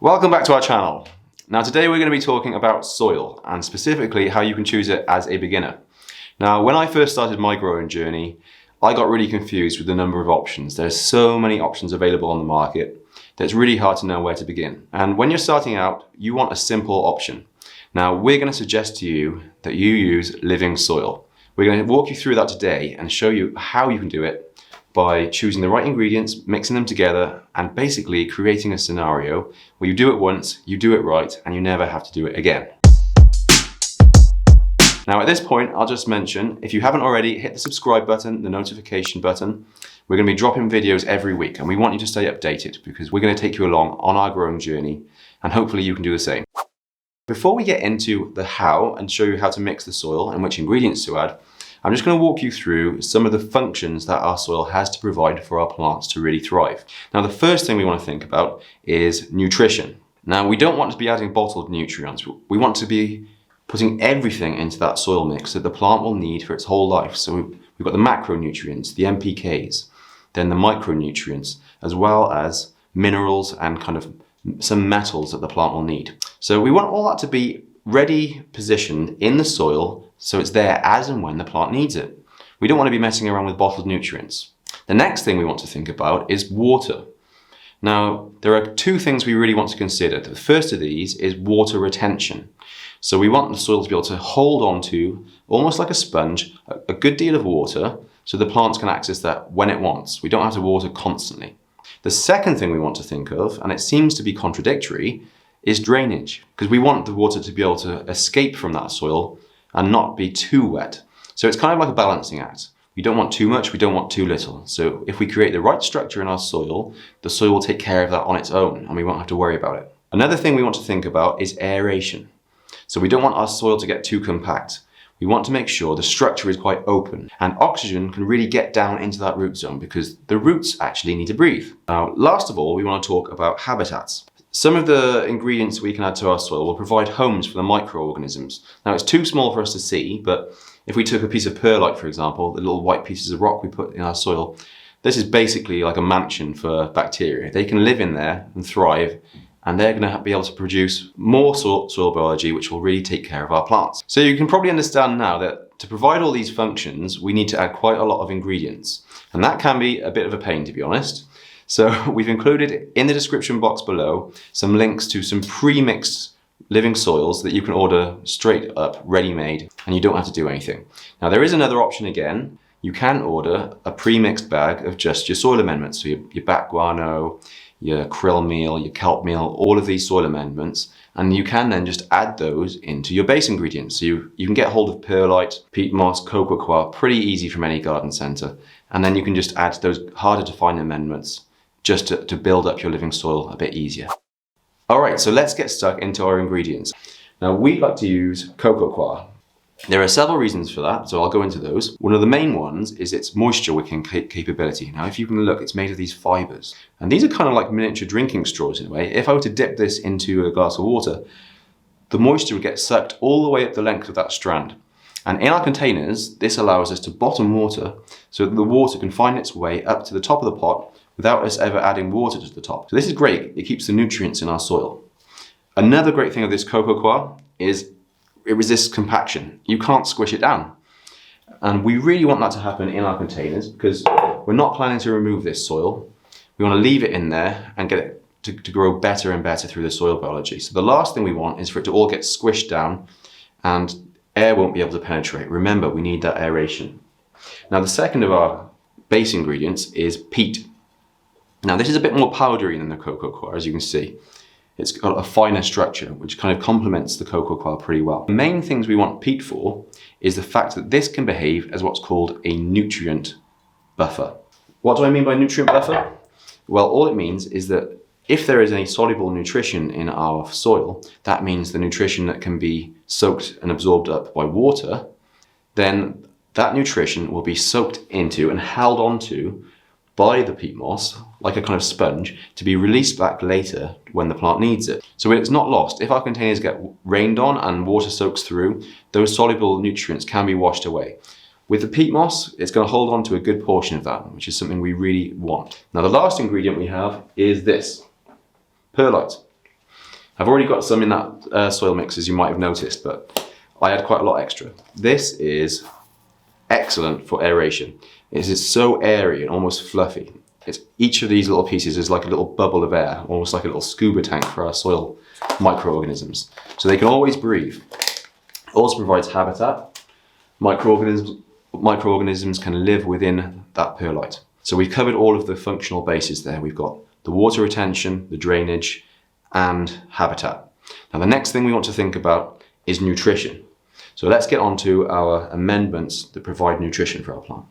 Welcome back to our channel. Now today we're going to be talking about soil and specifically how you can choose it as a beginner. Now when I first started my growing journey, I got really confused with the number of options. There's so many options available on the market that it's really hard to know where to begin. And when you're starting out, you want a simple option. Now we're going to suggest to you that you use living soil. We're going to walk you through that today and show you how you can do it by choosing the right ingredients, mixing them together, and basically creating a scenario where you do it once, you do it right, and you never have to do it again. Now at this point, I'll just mention, if you haven't already, hit the subscribe button, the notification button. We're going to be dropping videos every week, and we want you to stay updated because we're going to take you along on our growing journey, and hopefully you can do the same. Before we get into the how and show you how to mix the soil and which ingredients to add, I'm just going to walk you through some of the functions that our soil has to provide for our plants to really thrive. Now, the first thing we want to think about is nutrition. Now, we don't want to be adding bottled nutrients. We want to be putting everything into that soil mix that the plant will need for its whole life. So we've got the macronutrients, the NPKs, then the micronutrients, as well as minerals and kind of some metals that the plant will need. So we want all that to be ready positioned in the soil so it's there as and when the plant needs it. We don't want to be messing around with bottled nutrients. The next thing we want to think about is water. Now, there are two things we really want to consider. The first of these is water retention. So we want the soil to be able to hold on to, almost like a sponge, a good deal of water so the plants can access that when it wants. We don't have to water constantly. The second thing we want to think of, and it seems to be contradictory, is drainage, because we want the water to be able to escape from that soil and not be too wet. So it's kind of like a balancing act. We don't want too much, we don't want too little. So if we create the right structure in our soil, the soil will take care of that on its own and we won't have to worry about it. Another thing we want to think about is aeration. So we don't want our soil to get too compact. We want to make sure the structure is quite open and oxygen can really get down into that root zone because the roots actually need to breathe. Now, last of all, we want to talk about habitats. Some of the ingredients we can add to our soil will provide homes for the microorganisms. Now it's too small for us to see, but if we took a piece of perlite, for example, the little white pieces of rock we put in our soil, this is basically like a mansion for bacteria. They can live in there and thrive, and they're going to be able to produce more soil biology, which will really take care of our plants. So you can probably understand now that to provide all these functions, we need to add quite a lot of ingredients. And that can be a bit of a pain, to be honest. So we've included in the description box below some links to some pre-mixed living soils that you can order straight up, ready-made, and you don't have to do anything. Now there is another option again. You can order a pre-mixed bag of just your soil amendments. So your bat guano, your krill meal, your kelp meal, all of these soil amendments, and you can then just add those into your base ingredients. So you can get hold of perlite, peat moss, cocoa coir, pretty easy from any garden centre, and then you can just add those harder to find amendments just to build up your living soil a bit easier. All right, so let's get stuck into our ingredients. Now we like to use cocoa coir. There are several reasons for that, so I'll go into those. One of the main ones is its moisture wicking capability. Now if you can look, it's made of these fibers. And these are kind of like miniature drinking straws in a way. If I were to dip this into a glass of water, the moisture would get sucked all the way up the length of that strand. And in our containers, this allows us to bottom water so that the water can find its way up to the top of the pot without us ever adding water to the top. So this is great, it keeps the nutrients in our soil. Another great thing of this cocoa coir is it resists compaction. You can't squish it down. And we really want that to happen in our containers because we're not planning to remove this soil. We want to leave it in there and get it to grow better and better through the soil biology. So the last thing we want is for it to all get squished down and air won't be able to penetrate. Remember, we need that aeration. Now the second of our base ingredients is peat. Now this is a bit more powdery than the cocoa coir, as you can see. It's got a finer structure, which kind of complements the cocoa coir pretty well. The main things we want peat for is the fact that this can behave as what's called a nutrient buffer. What do I mean by nutrient buffer? Well, all it means is that if there is any soluble nutrition in our soil, that means the nutrition that can be soaked and absorbed up by water, then that nutrition will be soaked into and held onto by the peat moss, like a kind of sponge, to be released back later when the plant needs it. So it's not lost. If our containers get rained on and water soaks through, those soluble nutrients can be washed away. With the peat moss, it's going to hold on to a good portion of that, which is something we really want. Now the last ingredient we have is this, perlite. I've already got some in that soil mix, as you might have noticed, but I add quite a lot extra. This is excellent for aeration. It is so airy and almost fluffy. Each of these little pieces is like a little bubble of air, almost like a little scuba tank for our soil microorganisms. So they can always breathe. It also provides habitat. Microorganisms can live within that perlite. So we've covered all of the functional bases there. We've got the water retention, the drainage, and habitat. Now the next thing we want to think about is nutrition. So let's get on to our amendments that provide nutrition for our plant.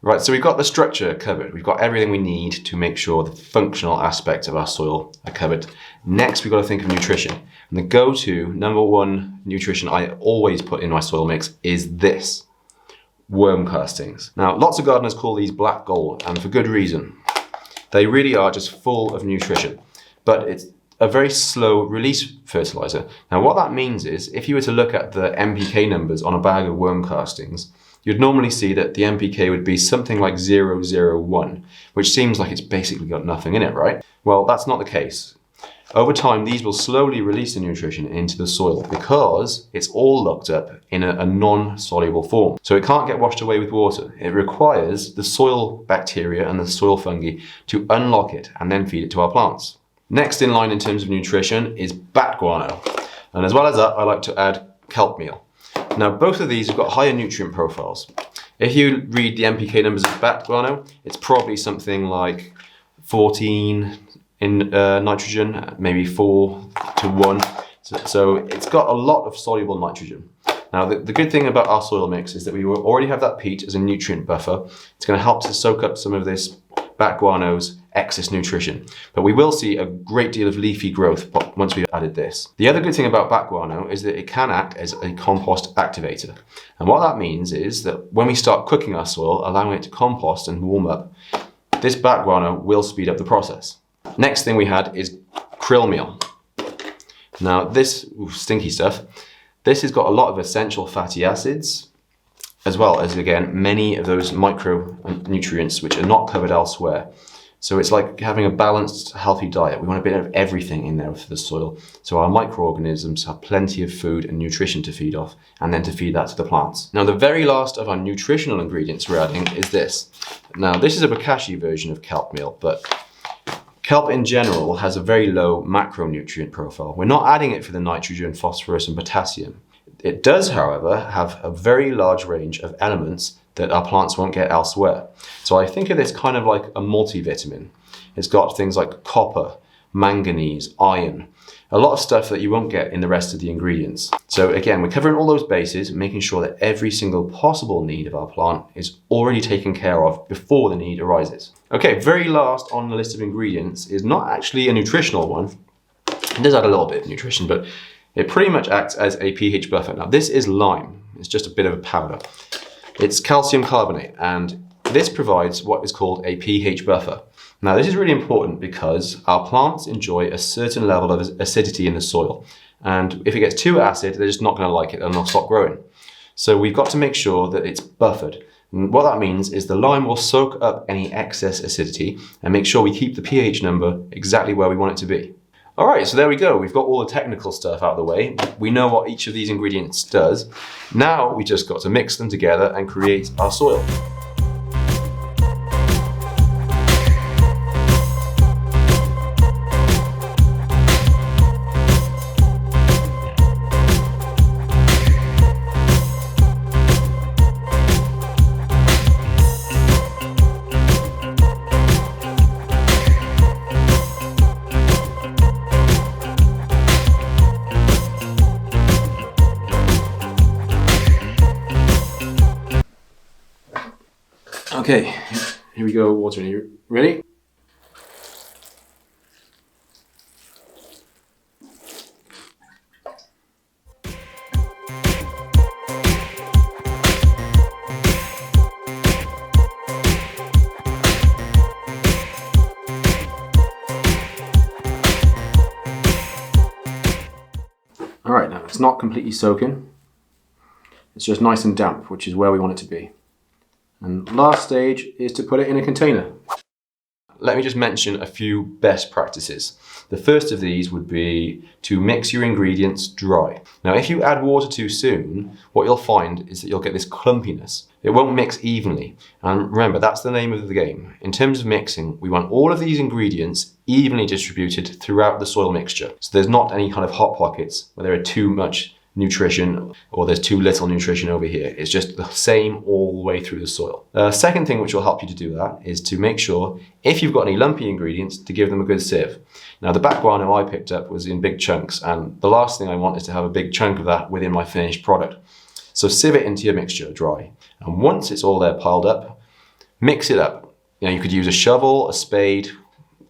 Right, so we've got the structure covered. We've got everything we need to make sure the functional aspects of our soil are covered. Next, we've got to think of nutrition. And the go-to number one nutrition I always put in my soil mix is this, worm castings. Now, lots of gardeners call these black gold, and for good reason. They really are just full of nutrition, but it's a very slow release fertilizer. Now, what that means is, if you were to look at the NPK numbers on a bag of worm castings, you'd normally see that the NPK would be something like 001, which seems like it's basically got nothing in it, right? Well, that's not the case. Over time, these will slowly release the nutrition into the soil because it's all locked up in a non-soluble form. So it can't get washed away with water. It requires the soil bacteria and the soil fungi to unlock it and then feed it to our plants. Next in line in terms of nutrition is bat guano. And as well as that, I like to add kelp meal. Now, both of these have got higher nutrient profiles. If you read the NPK numbers of bat guano, it's probably something like 14 in nitrogen, maybe 4 to 1. So it's got a lot of soluble nitrogen. Now, the good thing about our soil mix is that we already have that peat as a nutrient buffer. It's going to help to soak up some of this bat guano's excess nutrition, but we will see a great deal of leafy growth once we've added this. The other good thing about bat guano is that it can act as a compost activator, and what that means is that when we start cooking our soil, allowing it to compost and warm up, this bat guano will speed up the process. Next thing we had is krill meal. Now this stinky stuff, this has got a lot of essential fatty acids, as well as, again, many of those micronutrients which are not covered elsewhere. So it's like having a balanced, healthy diet. We want a bit of everything in there for the soil, so our microorganisms have plenty of food and nutrition to feed off, and then to feed that to the plants. Now, the very last of our nutritional ingredients we're adding is this. Now, this is a bokashi version of kelp meal, but kelp in general has a very low macronutrient profile. We're not adding it for the nitrogen, phosphorus, and potassium. It does, however, have a very large range of elements that our plants won't get elsewhere. So I think of this kind of like a multivitamin. It's got things like copper, manganese, iron, a lot of stuff that you won't get in the rest of the ingredients. So again, we're covering all those bases, making sure that every single possible need of our plant is already taken care of before the need arises. Okay, very last on the list of ingredients is not actually a nutritional one. It does add a little bit of nutrition, but it pretty much acts as a pH buffer. Now this is lime. It's just a bit of a powder. It's calcium carbonate, and this provides what is called a pH buffer. Now this is really important because our plants enjoy a certain level of acidity in the soil. And if it gets too acid, they're just not going to like it and they'll stop growing. So we've got to make sure that it's buffered. And what that means is the lime will soak up any excess acidity and make sure we keep the pH number exactly where we want it to be. All right, so there we go. We've got all the technical stuff out of the way. We know what each of these ingredients does. Now we just got to mix them together and create our soil. Okay, here we go, water. Are you ready? All right, now it's not completely soaking. It's just nice and damp, which is where we want it to be. And last stage is to put it in a container. let me just mention a few best practices. The first of these would be to mix your ingredients dry. Now, if you add water too soon, what you'll find is that you'll get this clumpiness. It won't mix evenly. And remember, that's the name of the game. In terms of mixing, we want all of these ingredients evenly distributed throughout the soil mixture. So there's not any kind of hot pockets where there are too much nutrition or there's too little nutrition over here. It's just the same all the way through the soil. Second thing which will help you to do that is to make sure, if you've got any lumpy ingredients, to give them a good sieve. Now, the back guano I picked up was in big chunks, and the last thing I want is to have a big chunk of that within my finished product. So sieve it into your mixture dry. And once it's all there piled up, mix it up. You could use a shovel, a spade,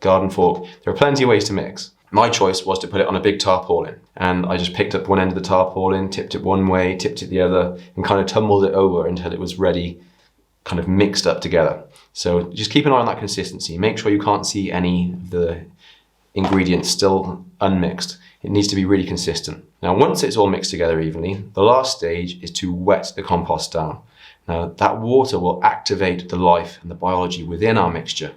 garden fork. There are plenty of ways to mix. My choice was to put it on a big tarpaulin, and I just picked up one end of the tarpaulin, tipped it one way, tipped it the other, and kind of tumbled it over until it was ready, kind of mixed up together. So just keep an eye on that consistency. Make sure you can't see any of the ingredients still unmixed. It needs to be really consistent. Now, once it's all mixed together evenly, the last stage is to wet the compost down. Now, that water will activate the life and the biology within our mixture.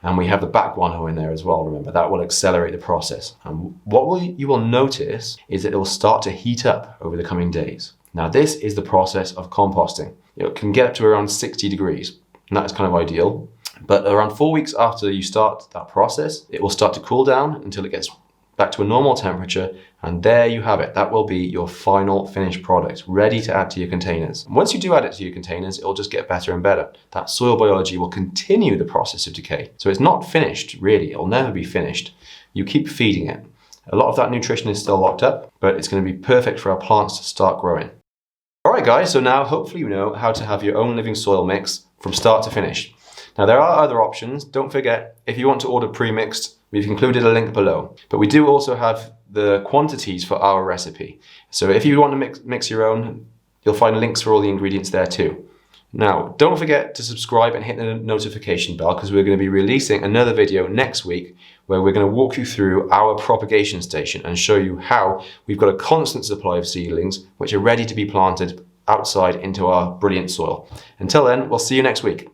And we have the back guano in there as well, remember. That will accelerate the process. And what you will notice is that it will start to heat up over the coming days. Now, this is the process of composting. It can get up to around 60 degrees, and that is kind of ideal. But around 4 weeks after you start that process, it will start to cool down until it gets back to a normal temperature, and there you have it. That will be your final finished product, ready to add to your containers. And once you do add it to your containers, it'll just get better and better. That soil biology will continue the process of decay. So it's not finished, really. It'll never be finished. You keep feeding it. A lot of that nutrition is still locked up, but it's going to be perfect for our plants to start growing. All right, guys, so now hopefully you know how to have your own living soil mix from start to finish. Now, there are other options. Don't forget, if you want to order pre-mixed, we've included a link below. But we do also have the quantities for our recipe. So if you want to mix your own, you'll find links for all the ingredients there too. Now, don't forget to subscribe and hit the notification bell, because we're going to be releasing another video next week where we're going to walk you through our propagation station and show you how we've got a constant supply of seedlings which are ready to be planted outside into our brilliant soil. Until then, we'll see you next week.